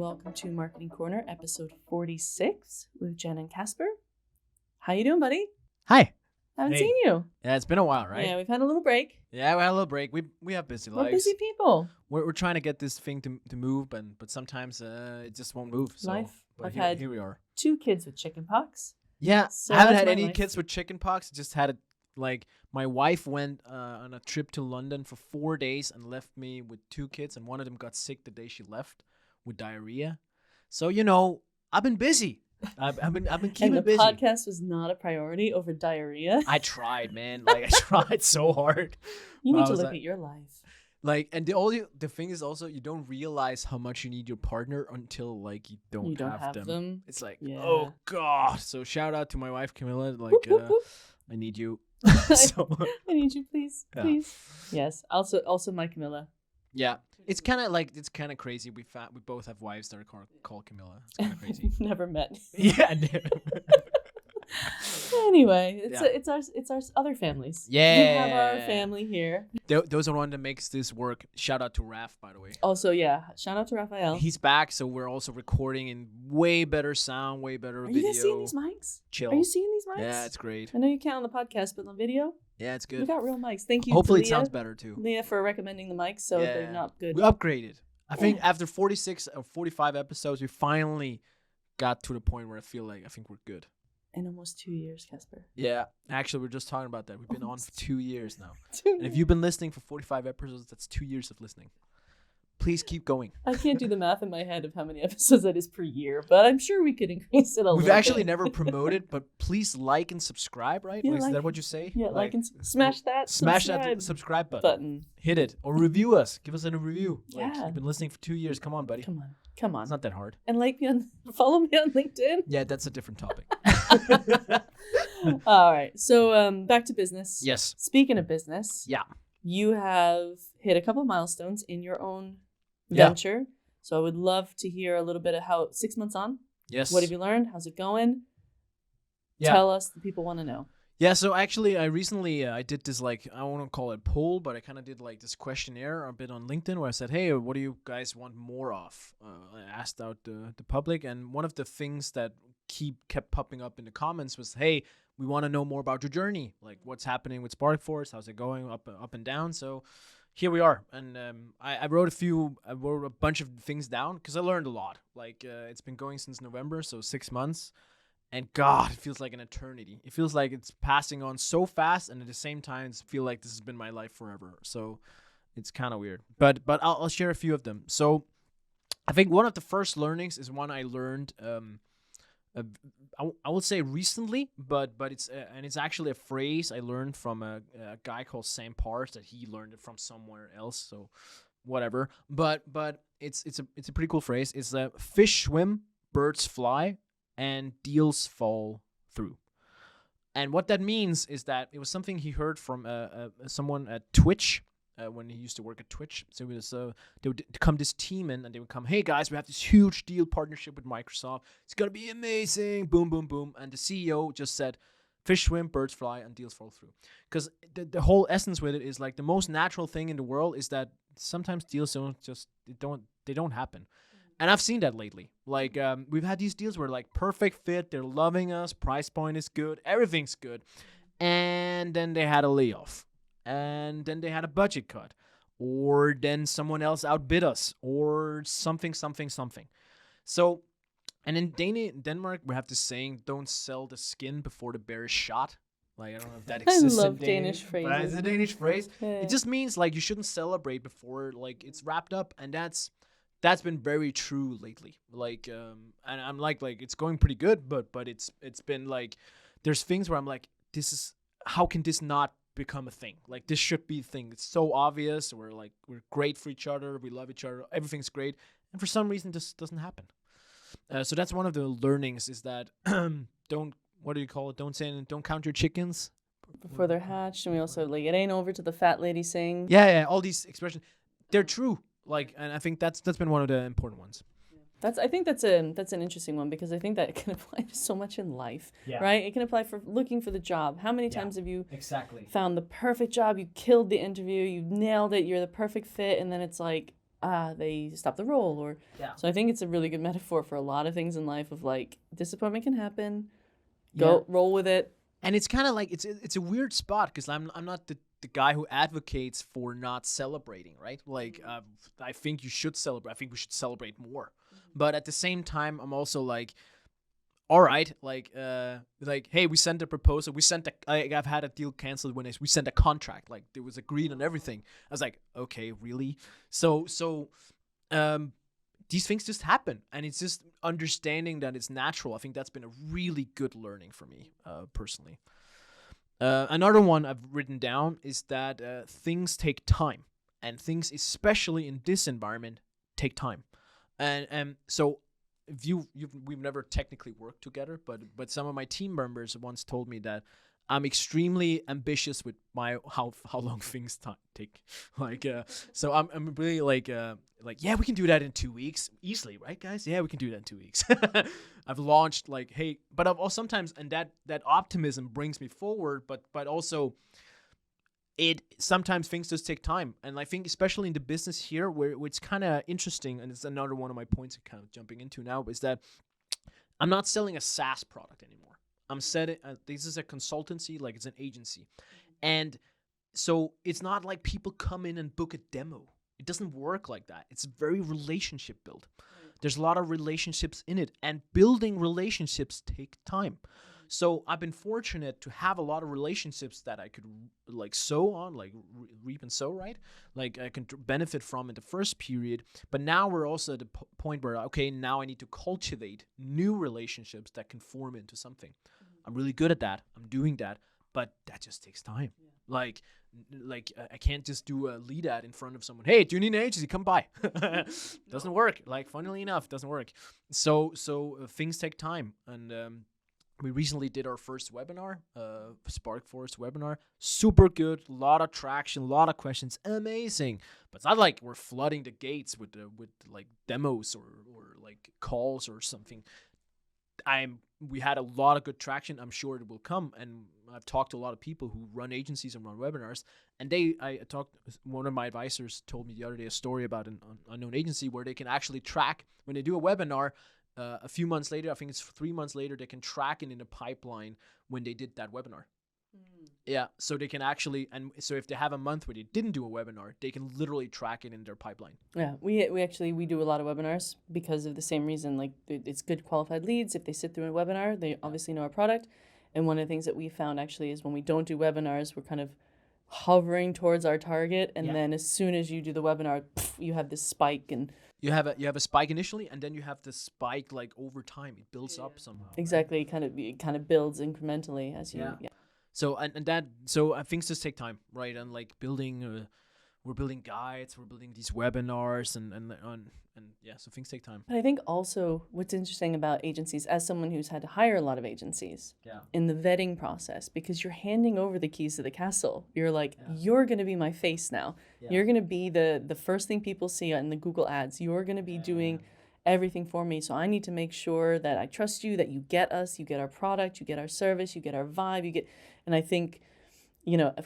welcome to Marketing Corner, episode 46 with Jen and Casper. How you doing, buddy? Hi. Haven't seen you. Yeah, it's been a while, right? Yeah, we've had a little break. Yeah, we had a little break. We have busy lives. We're busy people. We're trying to get this thing to move, but sometimes it just won't move. So, Life. but I've here we are. 2 kids with chicken pox. Yeah, So I haven't that's had my any life. kids with chicken pox. Just had my wife went on a trip to London for 4 days and left me with 2 kids, and one of them got sick the day she left with diarrhea. So I've been busy. I've been keeping And the busy. podcast was not a priority over diarrhea. I tried, man. I tried so hard. You need I to was look like- at your life. And the thing is also you don't realize how much you need your partner until you don't have them. It's like, Yeah. oh god. So shout out to my wife Camilla. Whoop, whoop, whoop. I need you. I So need you, please. Yeah. Please. Yes. Also my Camilla. yeah, it's kind of crazy. We both have wives that are called Camilla. It's kind of crazy. Never met. Yeah. Anyway, Yeah. it's our other families. Yeah. We have our family here. Those are one that makes this work. Shout out to Raf, by the way. Also, yeah, shout out to Raphael. He's back, so we're also recording in way better sound, way better Are video. you guys seeing these mics? Chill. Are you seeing these mics? Yeah, it's great. I know you can't on the podcast, but on video, Yeah, it's we good. got real mics. Thank you, Hopefully to it Leah, sounds better too. Leah, for recommending the mics, so they're Yeah. not good. We upgraded. I think after 46 or 45 episodes, we finally got to the point where I think we're good. In almost 2 years, Casper. Yeah, actually, we're just talking about that. We've been on for 2 years now. 2 And if you've been listening for 45 episodes, that's 2 years of listening. Please keep going. I can't do the math in my head of how many episodes that is per year, but I'm sure we could increase it a We've little actually bit. never promoted, but please like and subscribe, right? Yeah, Is like- that what you say? Yeah, smash that subscribe button. button. Hit it or review us. Give us a review. Yeah. You've been listening for 2 years. Come on, buddy. Come on. It's not that hard. And follow me on LinkedIn. Yeah, that's a different topic. All right. So back to business. Yes. Speaking of business, Yeah. you have hit a couple milestones in your own Yeah. venture. So I would love to hear a little bit of how 6 months on. Yes. What have you learned? How's it going? Yeah. Tell us. The people want to know. Yeah, so actually, I recently I did this I won't call it poll, but I kind of did this questionnaire a bit on LinkedIn where I said, hey, what do you guys want more of? I asked out the public, and one of the things that kept popping up in the comments was, hey, we want to know more about your journey, what's happening with SparkForce, how's it going up and down. So here we are, and I wrote a bunch of things down because I learned a lot. It's been going since November, so 6 months. And God, it feels like an eternity. It feels like it's passing on so fast, and at the same time, I feel like this has been my life forever. So it's kind of weird. But I'll share a few of them. So I think one of the first learnings is one I learned. I would say recently, but it's actually a phrase I learned from a guy called Sam Parrs that he learned it from somewhere else. So whatever. But it's a pretty cool phrase. It's fish swim, birds fly, and deals fall through. And what that means is that it was something he heard from someone at Twitch when he used to work at Twitch. So it was they would come this team in, and they would come, hey guys, we have this huge deal partnership with Microsoft. It's gonna be amazing. Boom, boom, boom. And the CEO just said, fish swim, birds fly, and deals fall through. Because the whole essence with it is the most natural thing in the world is that sometimes deals don't happen. And I've seen that lately. We've had these deals where perfect fit, they're loving us, price point is good, everything's good. And then they had a layoff. And then they had a budget cut. Or then someone else outbid us. Or something. So, and in Denmark, we have this saying, don't sell the skin before the bear is shot. I don't know if that exists love in Danish but phrases. it's a Danish phrase. Yeah. It just means you shouldn't celebrate before it's wrapped up. And that's been very true lately. And I'm it's going pretty good, but it's been there's things where I'm how can this not become a thing? This should be a thing. It's so obvious. We're great for each other. We love each other. Everything's great. And for some reason, this doesn't happen. So that's one of the learnings is that what do you call it? Don't count your chickens Before they're hatched. And we also, it ain't over till the fat lady sing. Yeah. All these expressions, they're true. And I think that's been one of the important ones. I think that's an interesting one because I think that it can apply to so much in life, right? It can apply for looking for the job. How many times have you exactly found the perfect job? You killed the interview, you nailed it, you're the perfect fit, and then it's they stop the roll. Or so I think it's a really good metaphor for a lot of things in life of like disappointment can happen, go roll with it. And it's kind of like it's a weird spot because I'm not the guy who advocates for not celebrating, right? Like I think you should celebrate. I think we should celebrate more. But at the same time, I'm also like, all right, like hey, we sent a proposal. We sent I've had a deal canceled when we sent a contract. Like it was agreed on everything. I was like, okay, really? So these things just happen, and it's just understanding that it's natural. I think that's been a really good learning for me personally. Another one I've written down is that things take time, and things, especially in this environment, take time. And so we've never technically worked together, but some of my team members once told me that I'm extremely ambitious with my how long things take. Like so I'm really like yeah, we can do that in 2 weeks easily, right guys? Yeah, we can do that in 2 weeks. I've launched like, hey, but I've also sometimes, and that optimism brings me forward, but also it sometimes things just take time. And I think especially in the business here where it's kind of interesting, and it's another one of my points of kind of jumping into now, is that I'm not selling a SaaS product anymore. I'm setting this is a consultancy, like it's an agency. And so it's not like people come in and book a demo. It doesn't work like that. It's very relationship built. There's a lot of relationships in it, and building relationships take time. So I've been fortunate to have a lot of relationships that I could like sow on, like reap and sow, right? Like I can benefit from in the first period. But now we're also at the point where, okay, now I need to cultivate new relationships that can form into something. I'm really good at that. I'm doing that, but that just takes time. Like I can't just do a lead ad in front of someone. Hey, do you need an agency? Come by. Doesn't work. Like, funnily enough, doesn't work. So things take time. And we recently did our first webinar, SparkForce webinar. Super good, a lot of traction, a lot of questions, amazing. But it's not like we're flooding the gates with like demos or like calls or something. We had a lot of good traction. I'm sure it will come. And I've talked to a lot of people who run agencies and run webinars. And one of my advisors told me the other day a story about an unknown agency where they can actually track when they do a webinar. A few months later, I think it's 3 months later, they can track it in the pipeline when they did that webinar. Yeah, so they can actually, and so if they have a month where they didn't do a webinar, they can literally track it in their pipeline. Yeah, we do a lot of webinars because of the same reason. Like it's good qualified leads. If they sit through a webinar, they obviously know our product. And one of the things that we found actually is when we don't do webinars, we're kind of hovering towards our target, and then as soon as you do the webinar, you have this spike, and you have a spike initially, and then you have the spike like over time. It builds up somehow. Exactly, right? It kind of builds incrementally as you. Yeah. So things just take time, right? And like building, we're building guides, we're building these webinars, and so things take time. But I think also what's interesting about agencies, as someone who's had to hire a lot of agencies, in the vetting process, because you're handing over the keys to the castle. You're like, you're going to be my face now. You're going to be the first thing people see in the Google ads. You're going to be doing everything for me. So I need to make sure that I trust you, that you get us, you get our product, you get our service, you get our vibe, and I think,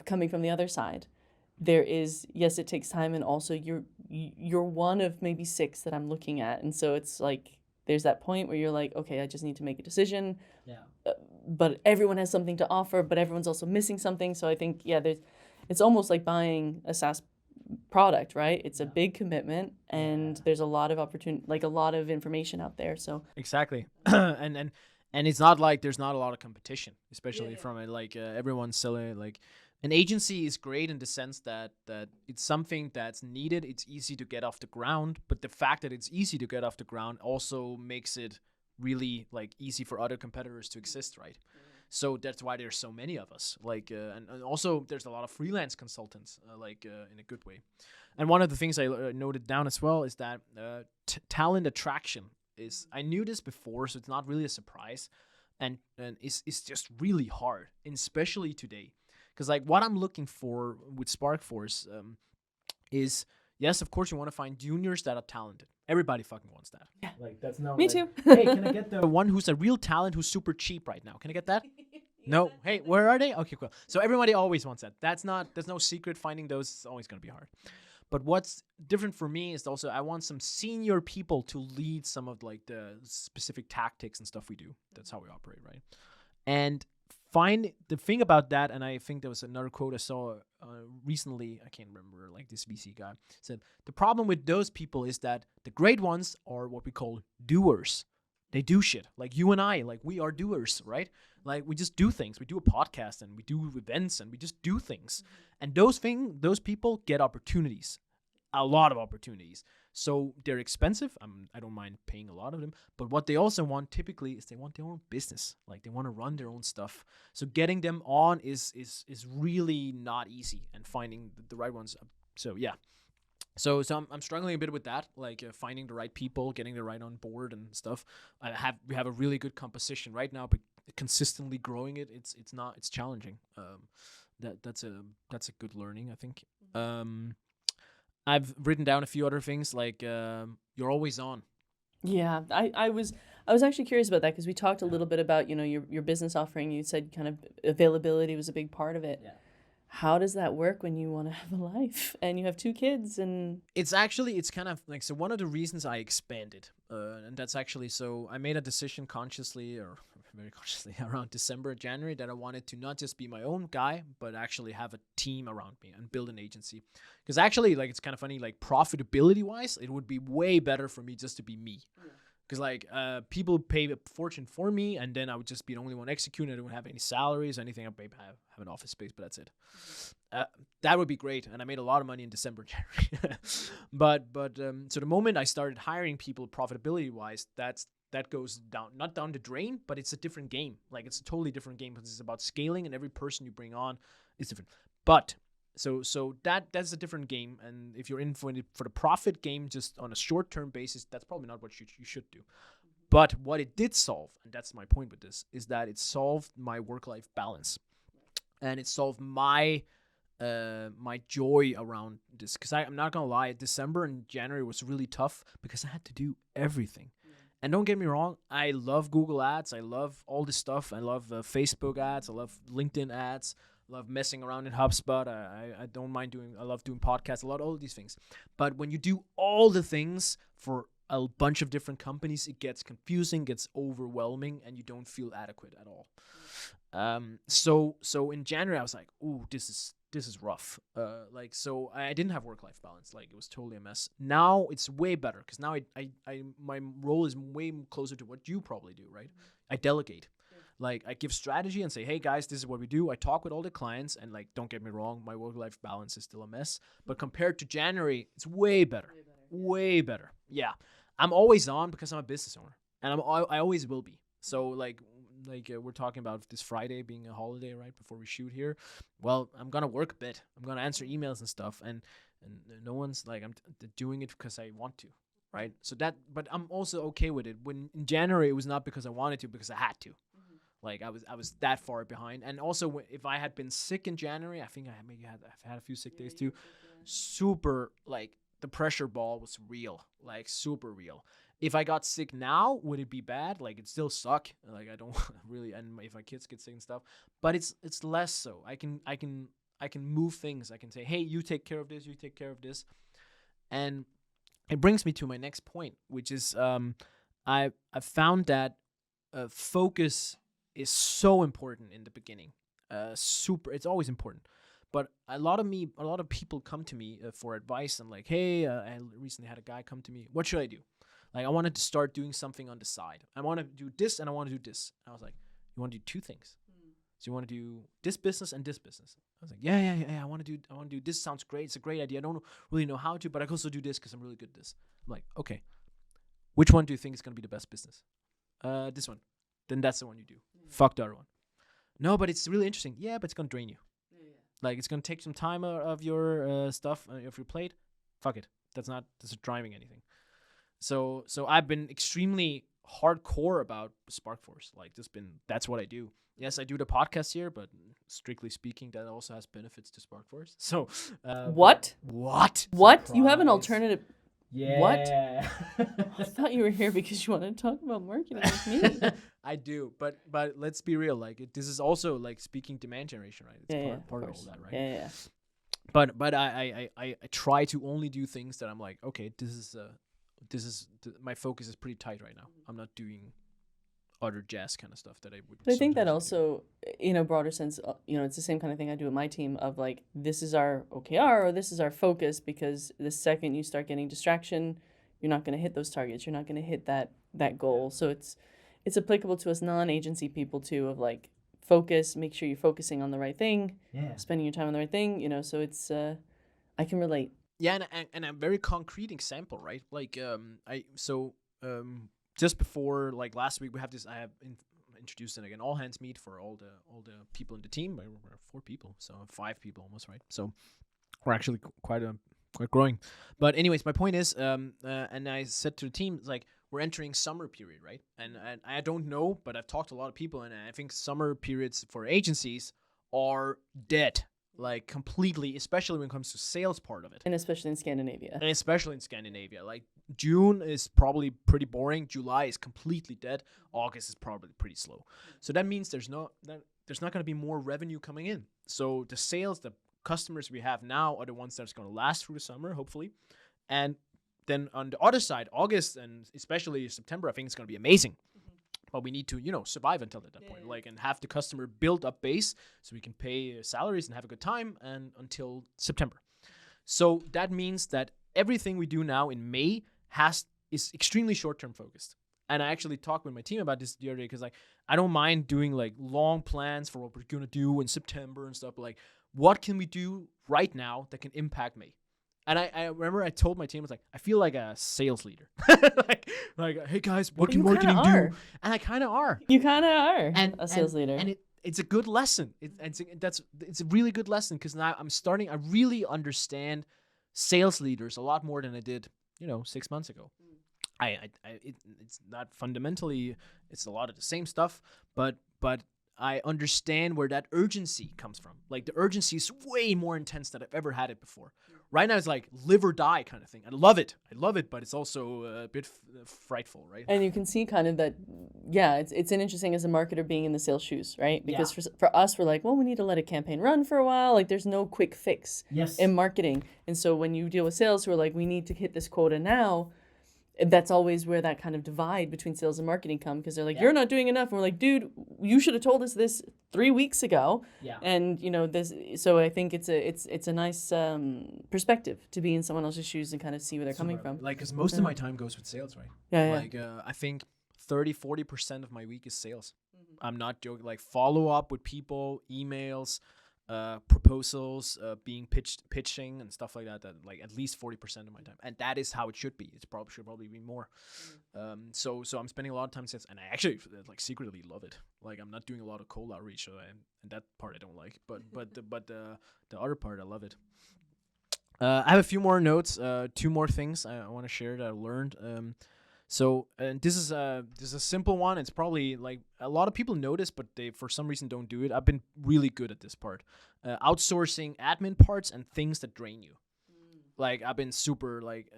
coming from the other side, there is, yes, it takes time, and also you're one of maybe 6 that I'm looking at, and so it's like there's that point where you're like, okay, I just need to make a decision. But everyone has something to offer, but everyone's also missing something. So I think it's almost like buying a SaaS product, right? It's a big commitment, and there's a lot of opportunity, like a lot of information out there. So exactly, and it's not like there's not a lot of competition, especially from it. Like everyone's selling. Like an agency is great in the sense that it's something that's needed. It's easy to get off the ground, but the fact that it's easy to get off the ground also makes it really like easy for other competitors to exist, right? So that's why there's so many of us. Like, and also there's a lot of freelance consultants, in a good way. And one of the things I noted down as well is that talent attraction is. I knew this before, so it's not really a surprise, and it's just really hard, and especially today, because like what I'm looking for with SparkForce is. Yes, of course, you want to find juniors that are talented. Everybody fucking wants that. Yeah. Like, that's no. Me too. Hey, can I get the one who's a real talent who's super cheap right now? Can I get that? No. Hey, where are they? Okay, cool. So everybody always wants that. There's no secret. Finding those is always going to be hard. But what's different for me is also I want some senior people to lead some of like the specific tactics and stuff we do. That's how we operate, right? And find the thing about that, and I think there was another quote I saw recently, I can't remember, like this VC guy said, the problem with those people is that the great ones are what we call doers. They do shit. Like you and I, like we are doers, right? Like we just do things. We do a podcast and we do events and we just do things. And those people get opportunities, a lot of opportunities. So they're expensive. I don't mind paying a lot of them. But what they also want typically is they want their own business. Like they want to run their own stuff. So getting them on is really not easy, and finding the right ones. So yeah. So I'm struggling a bit with that, like finding the right people, getting the right on board and stuff. We have a really good composition right now, but consistently growing it, it's challenging. That's a good learning, I think. I've written down a few other things, like you're always on. Yeah, I was actually curious about that, because we talked a little bit about, you know, your business offering. You said kind of availability was a big part of it. Yeah. How does that work when you want to have a life and you have 2 kids? And it's kind of like, so one of the reasons I expanded, and that's actually, so I made a decision consciously, or very consciously, around January, that I wanted to not just be my own guy, but actually have a team around me and build an agency. Because actually, like, it's kind of funny, like profitability wise, it would be way better for me just to be me. Because like people pay a fortune for me, and then I would just be the only one executing. I don't have any salaries, anything. I have an office space, but that's it. That would be great, and I made a lot of money in December, January. but so the moment I started hiring people, profitability wise, that goes down, not down the drain, but it's a different game. Like it's a totally different game, because it's about scaling, and every person you bring on is different. But So that's a different game, and if you're in for the profit game just on a short-term basis, that's probably not what you should do. But what it did solve, and that's my point with this, is that it solved my work-life balance, and it solved my joy around this. Because I'm not gonna lie, December and January was really tough because I had to do everything. And don't get me wrong, I love Google ads, I love all this stuff, I love Facebook ads, I love LinkedIn ads. Love messing around in HubSpot. I don't mind I love doing podcasts, a lot of all these things. But when you do all the things for a bunch of different companies, it gets confusing, gets overwhelming, and you don't feel adequate at all. So in January, I was like, ooh, this is rough. So I didn't have work-life balance. Like it was totally a mess. Now it's way better, because now I my role is way closer to what you probably do, right? I delegate. Like I give strategy and say, hey guys, this is what we do. I talk with all the clients, and like, don't get me wrong, my work-life balance is still a mess. But compared to January, it's way better. Way better. Yeah. I'm always on because I'm a business owner, and I always will be. So like we're talking about this Friday being a holiday, right, before we shoot here. Well, I'm gonna work a bit. I'm gonna answer emails and stuff, and no one's like, I'm doing it because I want to, right? So but I'm also okay with it. When in January, it was not because I wanted to, because I had to. Like I was that far behind, and also if I had been sick in January, I think I've had a few sick days too. Super, like the pressure ball was real, like super real. If I got sick now, would it be bad? Like it still suck. Like I don't really, and if my kids get sick and stuff, but it's less so. I can move things. I can say, hey, you take care of this, you take care of this, and it brings me to my next point, which is I found that focus is so important in the beginning. It's always important. But a lot of people come to me for advice. I'm like, hey, I recently had a guy come to me. What should I do? Like, I wanted to start doing something on the side. I want to do this and I want to do this. And I was like, you want to do 2 things? So you want to do this business and this business? I was like, yeah. I want to do this. Sounds great. It's a great idea. I don't really know how to, but I can also do this because I'm really good at this. I'm like, okay. Which one do you think is going to be the best business? This one. Then that's the one you do. Fuck the other one. No, but it's really interesting. Yeah, but it's going to drain you. Like, it's going to take some time of your stuff, of your plate. Fuck it. That's not driving anything. So I've been extremely hardcore about SparkForce. Like, that's what I do. Yes, I do the podcast here, but strictly speaking, that also has benefits to SparkForce. So, What? Surprise. You have an alternative? Yeah. What? I thought you were here because you wanted to talk about marketing with me. I do, but let's be real. Like, this is also like speaking demand generation, right? It's part of all that, right? Yeah. but I try to only do things that I'm like, okay, my focus is pretty tight right now. I'm not doing other jazz kind of stuff that I would. But I think that also, in a broader sense, it's the same kind of thing I do with my team of like, this is our OKR or this is our focus, because the second you start getting distraction, you're not going to hit those targets. You're not going to hit that goal. So it's applicable to us non-agency people too, of like, focus, make sure you're focusing on the right thing, spending your time on the right thing, so it's, I can relate. Yeah, and a very concrete example, right? Like, just before, like last week, I have introduced an all hands meet for all the people in the team. We're 4 people, so 5 people almost, right? So we're actually quite growing. But anyways, my point is, and I said to the team, like, we're entering summer period, right? And I don't know, but I've talked to a lot of people, and I think summer periods for agencies are dead. Like, completely, especially when it comes to sales part of it. And especially in Scandinavia. Like, June is probably pretty boring. July is completely dead. August is probably pretty slow. So that means there's not going to be more revenue coming in. So the customers we have now are the ones that's going to last through the summer, hopefully. And then on the other side, August and especially September, I think it's going to be amazing. But we need to, survive until that point, like, and have the customer build up base so we can pay salaries and have a good time, and until September. So that means that everything we do now in May is extremely short-term focused. And I actually talked with my team about this the other day, because, like, I don't mind doing like long plans for what we're gonna do in September and stuff. But, like, what can we do right now that can impact May? And I remember I told my team, I was like, I feel like a sales leader. like, hey guys, what can marketing do? And I kind of are. You kind of are a sales leader. And it's a good lesson. It's a really good lesson, because now I really understand sales leaders a lot more than I did, 6 months ago. It's not fundamentally, it's a lot of the same stuff, but I understand where that urgency comes from. Like, the urgency is way more intense than I've ever had it before. Right now, it's like live or die kind of thing. I love it, but it's also a bit frightful, right? And you can see kind of that, it's an interesting as a marketer being in the sales shoes, right? Because for us, we're like, well, we need to let a campaign run for a while. Like, there's no quick fix in marketing. And so when you deal with sales who are like, we need to hit this quota now, that's always where that kind of divide between sales and marketing come, because they're like, you're not doing enough. And we're like, dude, you should have told us this 3 weeks ago. Yeah. And this. So I think it's a nice perspective to be in someone else's shoes and kind of see where they're coming from. Like, because most of my time goes with sales, right? Yeah. Like, I think 30-40% of my week is sales. Mm-hmm. I'm not joking. Like, follow up with people, emails, proposals, being pitching and stuff like that like at least 40% of my time, and that is how it should be. It should probably be more. So I'm spending a lot of time since, and I actually like secretly love it. Like, I'm not doing a lot of cold outreach, and that part I don't like, but the other part I love it. I have a few more notes, 2 more things I want to share that I learned. So, and this is a simple one. It's probably like a lot of people notice, but they for some reason don't do it. I've been really good at this part, outsourcing admin parts and things that drain you. Like, I've been super like,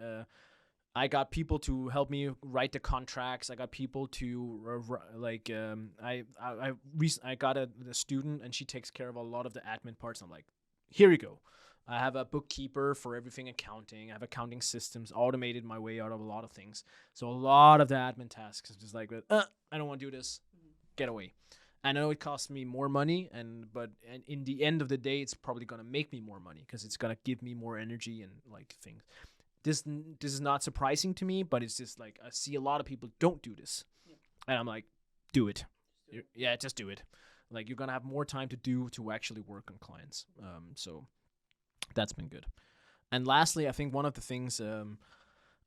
I got people to help me write the contracts. I got people to I got a student, and she takes care of a lot of the admin parts. I'm like, here you go. I have a bookkeeper for everything accounting. I have accounting systems, automated my way out of a lot of things. So a lot of the admin tasks is just like, I don't want to do this. Get away. I know it costs me more money, but in the end of the day, it's probably going to make me more money, because it's going to give me more energy and like things. This is not surprising to me, but it's just like, I see a lot of people don't do this. Yeah. And I'm like, do it. Just do it. Like, you're going to have more time to actually work on clients. So that's been good. And lastly, I think one of the things I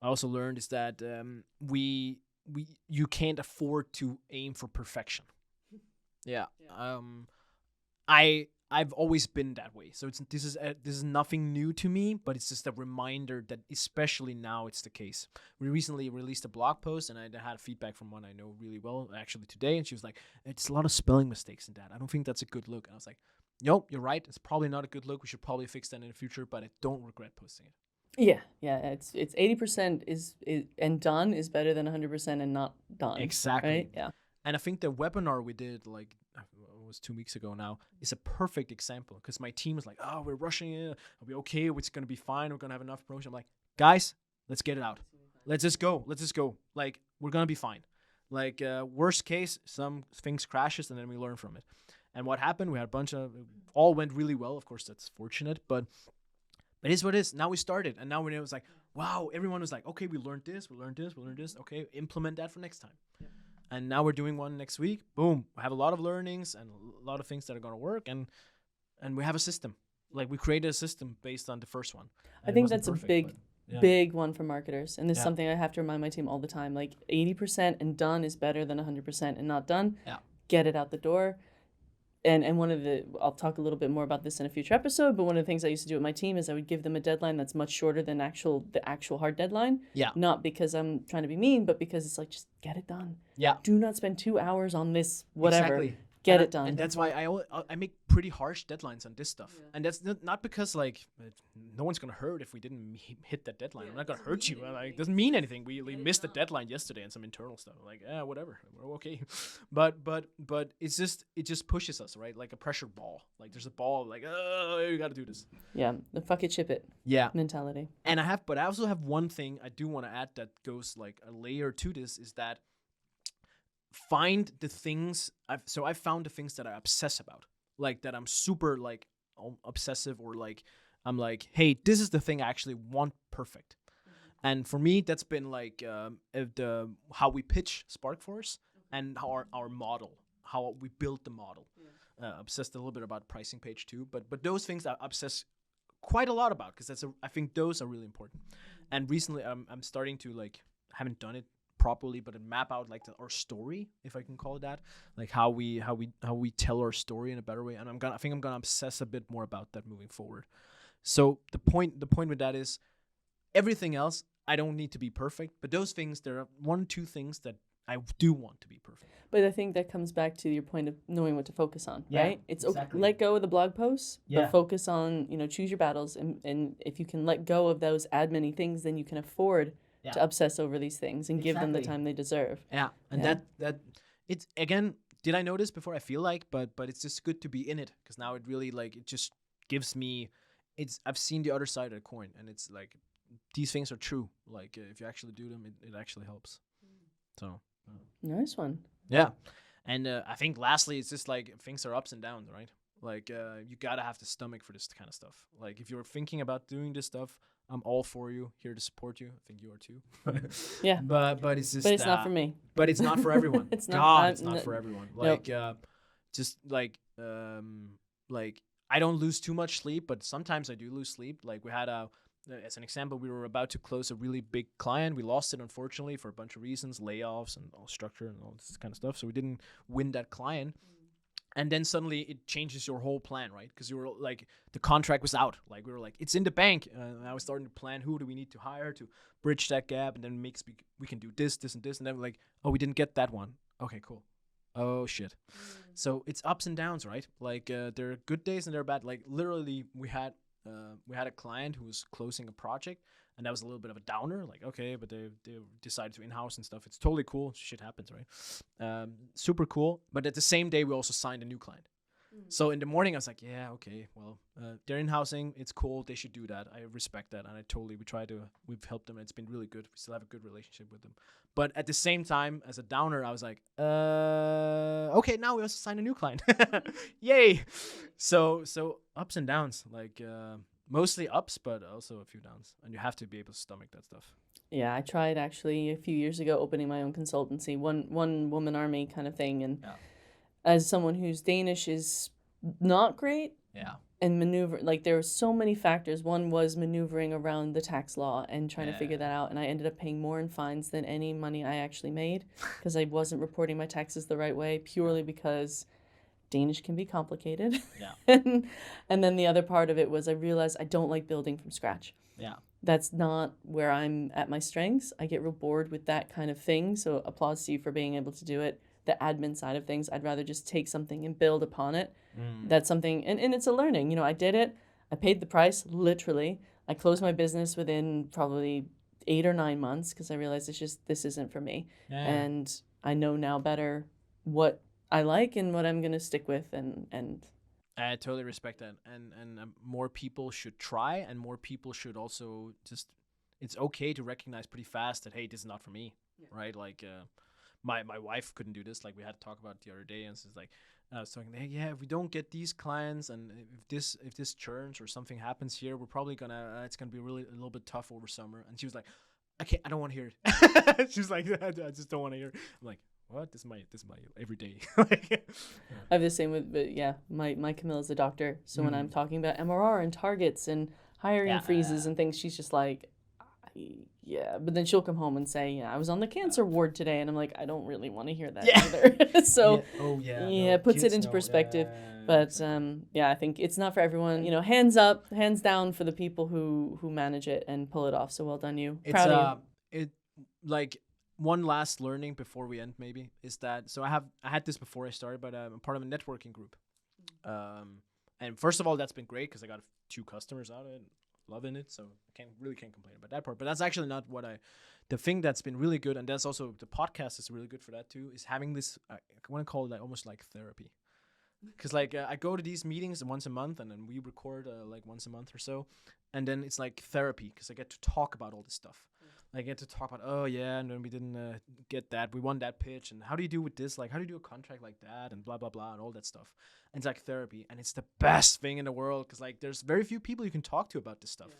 also learned is that you can't afford to aim for perfection. Yeah. I've always been that way. So this is nothing new to me, but it's just a reminder that especially now it's the case. We recently released a blog post, and I had feedback from one I know really well actually today, and she was like, "It's a lot of spelling mistakes in that. I don't think that's a good look." And I was like, nope, you're right. It's probably not a good look. We should probably fix that in the future, but I don't regret posting it. Yeah. It's 80% is and done is better than 100% and not done. Exactly. Right? Yeah. And I think the webinar we did, like, was 2 weeks ago now, is a perfect example, because my team is like, oh, we're rushing it. Are we okay? It's going to be fine. We're going to have enough promotion. I'm like, guys, let's get it out. Let's just go. Like, we're going to be fine. Like, worst case, some things crashes and then we learn from it. And what happened? We had a bunch of, all went really well. Of course, that's fortunate, but it is what it is. Now we started, and now when it was like, wow, everyone was like, okay, we learned this. Okay, implement that for next time. Yeah. And now we're doing one next week. Boom. We have a lot of learnings and a lot of things that are going to work, and we have a system. Like, we created a system based on the first one. I think that's perfect, big one for marketers. And this is something I have to remind my team all the time. Like, 80% and done is better than 100% and not done. Yeah. Get it out the door. And one of the, I'll talk a little bit more about this in a future episode, but one of the things I used to do with my team is I would give them a deadline that's much shorter than the actual hard dedeadline. Yeah. Not because I'm trying to be mean, but because it's like, just get it done. Yeah. Do not spend 2 hours on this, whatever. Exactly. Get it done. And that's why I make pretty harsh deadlines on this stuff. Yeah. And that's not because, like, no one's going to hurt if we didn't hit that deadline. I'm not going to hurt you. Like, it doesn't mean anything. We missed the deadline yesterday and some internal stuff. Like, whatever. We're okay. But it's just, it just pushes us, right? Like a pressure ball. Like, there's a ball, like, oh, you got to do this. Yeah. The fuck it, ship it. Yeah. Mentality. And I also have one thing I do want to add that goes like a layer to this, is that find the things I found the things that I obsess about, like that I'm super like obsessive, or like I'm like, hey, this is the thing I actually want perfect. And for me, that's been like how we pitch SparkForce and how our model, how we built the model. Obsessed a little bit about pricing page too, but those things I obsess quite a lot about, because I think those are really important. And recently I'm starting to, like, haven't done it properly, but map out like our story, if I can call it that, like how we tell our story in a better way. And I think I'm gonna obsess a bit more about that moving forward. So the point with that is, everything else I don't need to be perfect, but those things, there are 1 or 2 things that I do want to be perfect. But I think that comes back to your point of knowing what to focus on, right? It's exactly. Okay, let go of the blog posts, but focus on, choose your battles, and if you can let go of those many things, then you can afford to obsess over these things and give them the time they deserve. Yeah, and that it's, again, did I know this before? I feel like, but it's just good to be in it, because now it really, like, it just gives me, I've seen the other side of the coin, and it's like, these things are true. Like, if you actually do them, it actually helps. So nice one. Yeah, and I think lastly, it's just like, things are ups and downs, right? Like, you gotta have the stomach for this kind of stuff. Like, if you're thinking about doing this stuff, I'm all for you, here to support you. I think you are too. Yeah. But it's just. But it's not for me. But it's not for everyone. It's not for everyone. Like, just like I don't lose too much sleep, but sometimes I do lose sleep. Like, we had as an example, we were about to close a really big client. We lost it, unfortunately, for a bunch of reasons, layoffs and all structure and all this kind of stuff. So we didn't win that client. And then suddenly it changes your whole plan, right? Because you were like, the contract was out. Like, we were like, it's in the bank. And I was starting to plan, who do we need to hire to bridge that gap? And then we can do this, and this. And then we're like, oh, we didn't get that one. Okay, cool. Oh, shit. So it's ups and downs, right? Like, there are good days and there are bad. Like, literally, we had a client who was closing a project, and that was a little bit of a downer. Like, okay, but they decided to in-house and stuff. It's totally cool. Shit happens, right? Super cool. But at the same day, we also signed a new client. So in the morning, I was like, yeah, okay, well, they're in-housing. It's cool. They should do that. I respect that. And we've helped them. And it's been really good. We still have a good relationship with them. But at the same time, as a downer, I was like, okay, now we also signed a new client. Yay. So ups and downs, like, mostly ups, but also a few downs. And you have to be able to stomach that stuff. Yeah, I tried actually a few years ago opening my own consultancy, one woman army kind of thing. And as someone whose Danish is not great, and maneuver, like, there were so many factors. One was maneuvering around the tax law and trying to figure that out. And I ended up paying more in fines than any money I actually made, because I wasn't reporting my taxes the right way, purely because Danish can be complicated. Yeah. And then the other part of it was, I realized I don't like building from scratch. Yeah. That's not where I'm at my strengths. I get real bored with that kind of thing. So applause to you for being able to do it. The admin side of things, I'd rather just take something and build upon it. That's something, and it's a learning. I did it. I paid the price, literally. I closed my business within probably 8 or 9 months, because I realized this isn't for me. Yeah. And I know now better what I like and what I'm going to stick with. And I totally respect that. And more people should try, and more people should also just, it's okay to recognize pretty fast that, hey, this is not for me, right? Like, my wife couldn't do this. Like, we had to talk about it the other day, and it's like, I was talking, hey, yeah, if we don't get these clients, and if this churns or something happens here, we're probably gonna, it's gonna be really a little bit tough over summer. And she was like, I don't want to hear it. She was like, I just don't want to hear it. I'm like, what? This is my every day. Like, I have the same with, but yeah, my Camilla's a doctor. So when I'm talking about MRR and targets and hiring freezes and things, she's just like, yeah. But then she'll come home and say, yeah, I was on the cancer ward today. And I'm like, I don't really want to hear that either. So it puts it into perspective. But I think it's not for everyone. You know, hands up, hands down for the people who manage it and pull it off. So well done, you. Proud of you. It, like, one last learning before we end maybe is that, so I had this before I started, but I'm part of a networking group. And first of all, that's been great because I got 2 customers out of it, loving it. So I can't complain about that part. But that's actually not the thing that's been really good. And that's also, the podcast is really good for that too, is having this, I want to call it like almost like therapy. Because like I go to these meetings once a month, and then we record like once a month or so. And then it's like therapy because I get to talk about all this stuff. I get to talk about, oh yeah, and then we didn't get that. We won that pitch, and how do you do with this? Like, how do you do a contract like that, and blah blah blah, and all that stuff. And it's like therapy, and it's the best thing in the world because like there's very few people you can talk to about this stuff.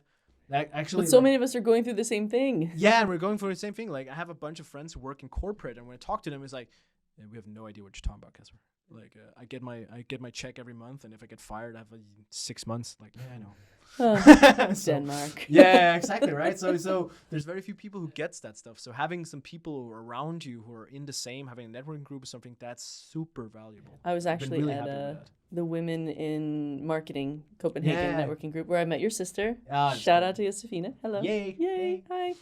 Like, actually, but so many of us are going through the same thing. Yeah, and we're going through the same thing. Like, I have a bunch of friends who work in corporate, and when I talk to them, it's like, we have no idea what you're talking about, Casper. Like, I get my check every month, and if I get fired, I have 6 months. Like, yeah, I know. So, Denmark. Yeah, exactly, right? So there's very few people who gets that stuff. So having some people around you who are in the same, having a networking group or something, that's super valuable. I was actually really at the Women in Marketing Copenhagen networking group where I met your sister. Shout out to Josefina. Hello. Yay. Hi.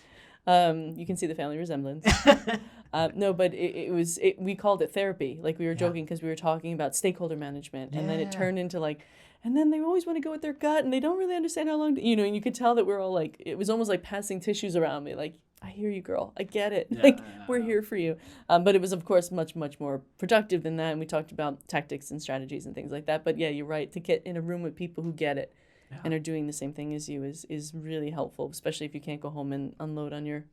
You can see the family resemblance. No, but we called it therapy. Like, we were joking because we were talking about stakeholder management, and then it turned into like, and then they always want to go with their gut, and they don't really understand how long, and you could tell that we're all like, it was almost like passing tissues around me. Like, I hear you, girl. I get it. Like, we're here for you. But it was, of course, much, much more productive than that. And we talked about tactics and strategies and things like that. But yeah, you're right. To get in a room with people who get it and are doing the same thing as you is really helpful, especially if you can't go home and unload on your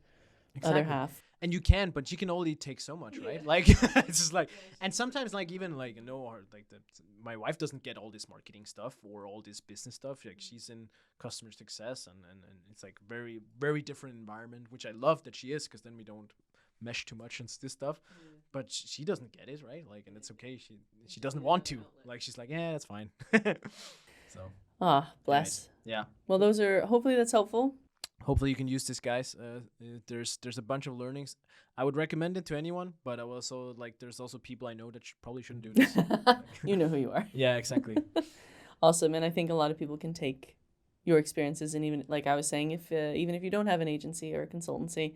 other half. And you can, but you can only take so much, right? Like, it's just like, and sometimes like even like my wife doesn't get all this marketing stuff or all this business stuff. Like, she's in customer success, and it's like very, very different environment, which I love that she is, because then we don't mesh too much into this stuff. But she doesn't get it, right? Like, and it's okay. She doesn't want to. Like, she's like, yeah, that's fine. So. Bless. Right. Yeah. Well, hopefully that's helpful. Hopefully you can use this, guys. There's a bunch of learnings. I would recommend it to anyone, but I also there's also people I know that probably shouldn't do this. You know who you are. Yeah, exactly. Awesome, and I think a lot of people can take your experiences, and even like I was saying, even if you don't have an agency or a consultancy,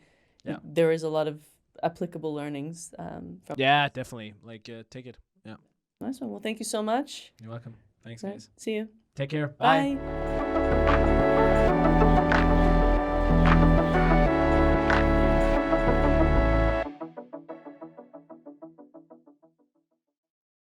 there is a lot of applicable learnings. Yeah, definitely. Like, take it. Yeah. Nice one. Well, thank you so much. You're welcome. Thanks, guys. See you. Take care. Bye. Bye.